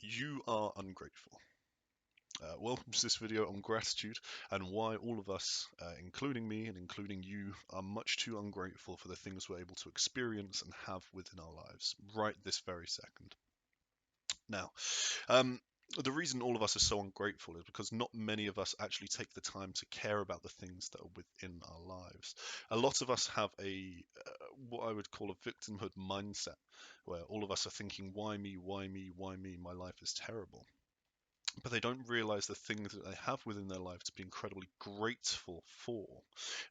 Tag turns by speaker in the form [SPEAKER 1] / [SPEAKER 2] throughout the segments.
[SPEAKER 1] You are ungrateful. Welcome to this video on gratitude and why all of us, including me and including you, are much too ungrateful for the things we're able to experience and have within our lives right this very second. Now, um, the reason all of us are so ungrateful is because not many of us actually take the time to care about the things that are within our lives. A lot of us have what I would call a victimhood mindset, where all of us are thinking, why me, why me, why me, my life is terrible, but they don't realize the things that they have within their life to be incredibly grateful for.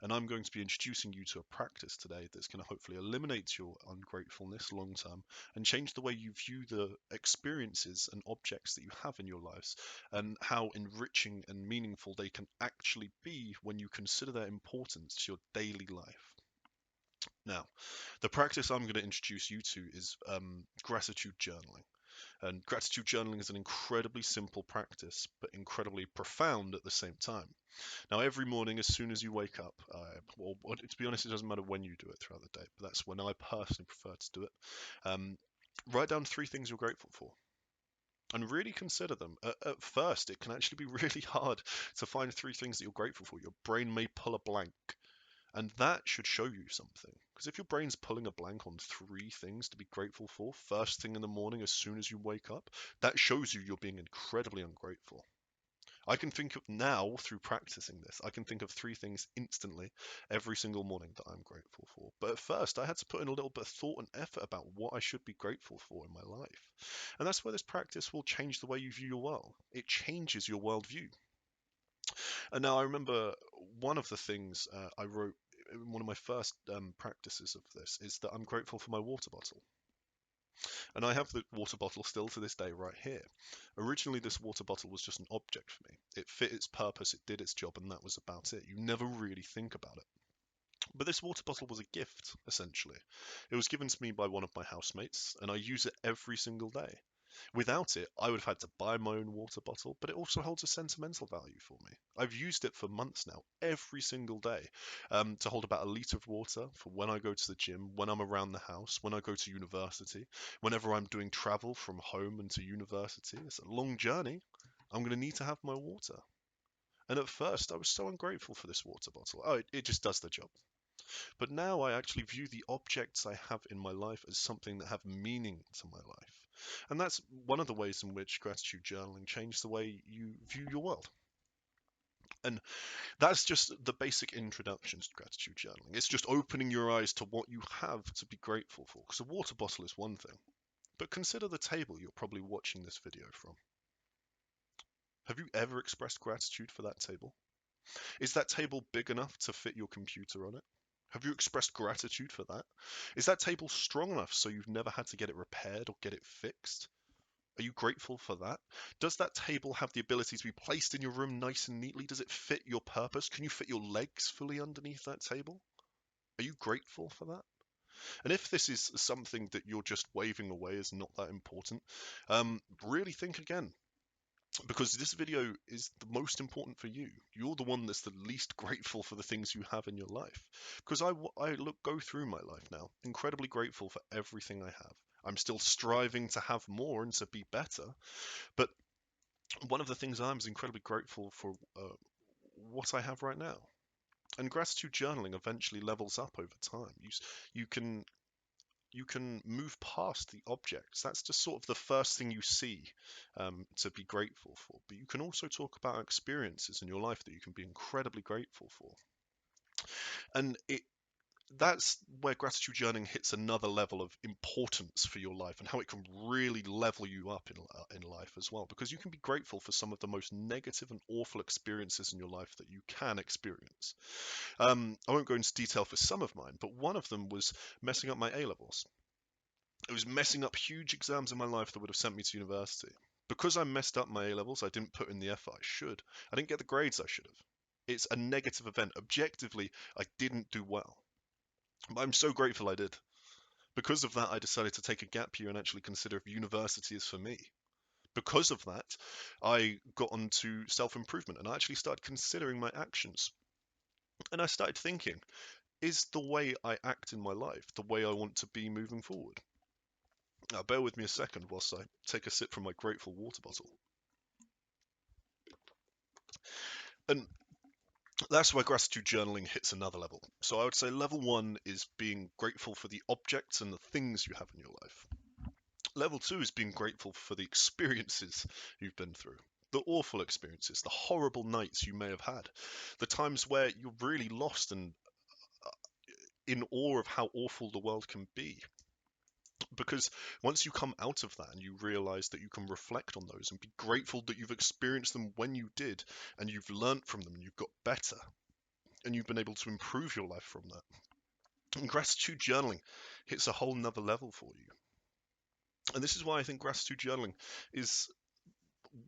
[SPEAKER 1] And I'm going to be introducing you to a practice today that's going to hopefully eliminate your ungratefulness long term and change the way you view the experiences and objects that you have in your lives and how enriching and meaningful they can actually be when you consider their importance to your daily life. Now, the practice I'm going to introduce you to is gratitude journaling. And gratitude journaling is an incredibly simple practice, but incredibly profound at the same time. Now, every morning, as soon as you wake up, to be honest, it doesn't matter when you do it throughout the day, but that's when I personally prefer to do it. Um, write down three things you're grateful for and really consider them. At first, it can actually be really hard to find three things that you're grateful for. Your brain may pull a blank. And that should show you something. Because if your brain's pulling a blank on three things to be grateful for, first thing in the morning, as soon as you wake up, that shows you you're being incredibly ungrateful. I can think of now, through practicing this, I can think of three things instantly every single morning that I'm grateful for. But at first, I had to put in a little bit of thought and effort about what I should be grateful for in my life. And that's where this practice will change the way you view your world. It changes your worldview. And now I remember one of the things I wrote in one of my first practices of this is that I'm grateful for my water bottle. And I have the water bottle still to this day right here. Originally, this water bottle was just an object for me. It fit its purpose, it did its job, and that was about it. You never really think about it. But this water bottle was a gift, essentially. It was given to me by one of my housemates, and I use it every single day. Without it, I would have had to buy my own water bottle, but it also holds a sentimental value for me. I've used it for months now, every single day, to hold about a litre of water for when I go to the gym, when I'm around the house, when I go to university, whenever I'm doing travel from home and to university. It's a long journey. I'm going to need to have my water. And at first, I was so ungrateful for this water bottle. Oh, it just does the job. But now I actually view the objects I have in my life as something that have meaning to my life. And that's one of the ways in which gratitude journaling changed the way you view your world. And that's just the basic introduction to gratitude journaling. It's just opening your eyes to what you have to be grateful for. Because a water bottle is one thing, but consider the table you're probably watching this video from. Have you ever expressed gratitude for that table? Is that table big enough to fit your computer on it? Have you expressed gratitude for that? Is that table strong enough so you've never had to get it repaired or get it fixed? Are you grateful for that? Does that table have the ability to be placed in your room nice and neatly? Does it fit your purpose? Can you fit your legs fully underneath that table? Are you grateful for that? And if this is something that you're just waving away as not that important, really think again, because this video is the most important for you. You're the one that's the least grateful for the things you have in your life. Because go through my life now, incredibly grateful for everything I have. I'm still striving to have more and to be better. But one of the things I'm is incredibly grateful for what I have right now. And gratitude journaling eventually levels up over time. You can you can move past the objects. That's just sort of the first thing you see to be grateful for. But you can also talk about experiences in your life that you can be incredibly grateful for. And that's where gratitude journaling hits another level of importance for your life and how it can really level you up in life as well. Because you can be grateful for some of the most negative and awful experiences in your life that you can experience. I won't go into detail for some of mine, but one of them was messing up my A levels. It was messing up huge exams in my life that would have sent me to university. Because I messed up my A levels, I didn't put in the effort I should. I didn't get the grades I should have. It's a negative event. Objectively, I didn't do well. But I'm so grateful I did. Because of that, I decided to take a gap year and actually consider if university is for me. Because of that, I got onto self-improvement and I actually started considering my actions. And I started thinking, is the way I act in my life the way I want to be moving forward? Now, bear with me a second whilst I take a sip from my grateful water bottle. And that's why gratitude journaling hits another level. So I would say level one is being grateful for the objects and the things you have in your life. Level two is being grateful for the experiences you've been through. The awful experiences, the horrible nights you may have had, the times where you're really lost and in awe of how awful the world can be. Because once you come out of that and you realize that you can reflect on those and be grateful that you've experienced them when you did, and you've learnt from them and you've got better, and you've been able to improve your life from that. And gratitude journaling hits a whole nother level for you. And this is why I think gratitude journaling is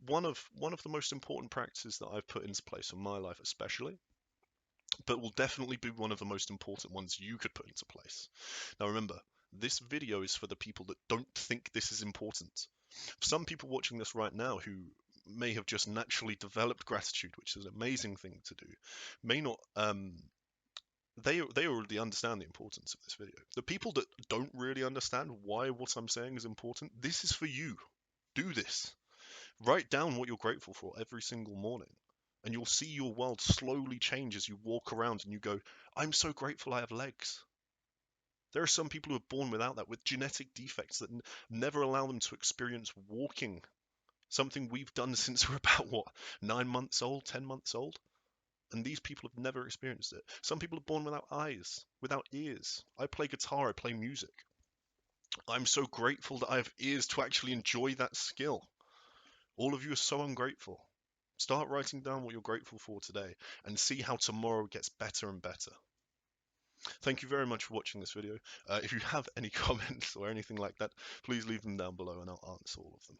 [SPEAKER 1] one of the most important practices that I've put into place in my life, especially, but will definitely be one of the most important ones you could put into place. Now remember, this video is for the people that don't think this is important. Some people watching this right now who may have just naturally developed gratitude, which is an amazing thing to do, may not they already understand the importance of this video. The people that don't really understand why what I'm saying is important, this is for you. Do this. Write down what you're grateful for every single morning, and you'll see your world slowly change as you walk around and you go, I'm so grateful I have legs. There are some people who are born without that, with genetic defects that never allow them to experience walking, something we've done since we're about, what, 9 months old, 10 months old? And these people have never experienced it. Some people are born without eyes, without ears. I play guitar, I play music. I'm so grateful that I have ears to actually enjoy that skill. All of you are so ungrateful. Start writing down what you're grateful for today and see how tomorrow gets better and better. Thank you very much for watching this video. If you have any comments or anything like that, please leave them down below and I'll answer all of them.